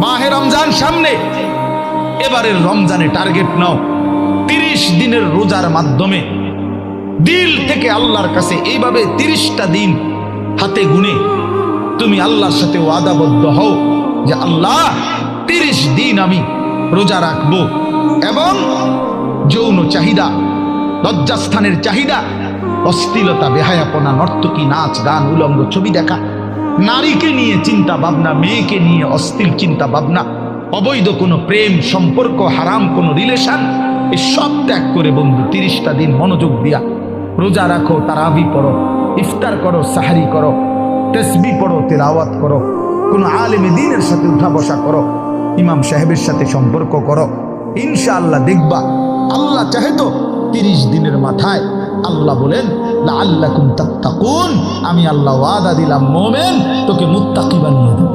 মাহে রমজান সামনে, এবারের রমজানে টার্গেট নাও 30 দিনের রোজার মাধ্যমে দিল থেকে আল্লাহর কাছে এইভাবে 30টা দিন হাতে গুনে তুমি আল্লাহর সাথে ওয়াদাবদ্ধ হও যে আল্লাহ 30 দিন আমি রোজা রাখবো, এবং যৌন চাহিদা, লজ্জাস্থানের চাহিদা, অশ্লীলতা, বেহায়াপনা, নর্তকী, নাচ গান, উলঙ্গ ছবি দেখা, নারীকে নিয়ে চিন্তা ভাবনা, মেয়েকে নিয়ে অশ্লীল চিন্তা ভাবনা, অবৈধ কোনো প্রেম সম্পর্ক, হারাম কোনো রিলেশন, এই সব ত্যাগ করে বন্ধু 30টা দিন মনোযোগ দিয়া রোজা রাখো, তারাবি পড়ো, ইফতার করো, সাহারি করো, তাসবিহ পড়ো, তেলাওয়াত করো, কোনো আলেমে দ্বীনের সাথে উঠা বসা করো, ইমাম সাহেবের সাথে সম্পর্ক করো। ইনশাআল্লাহ দেখবা আল্লাহ চাহে তো 30 দিনের মাথায় আল্লাহ বলেন লাআল্লাকুম তাত্তাকুন, আমি আল্লাহ ওয়াদা দিলাম মোমেন তোকে মুত্তাকি বানিয়ে দেব।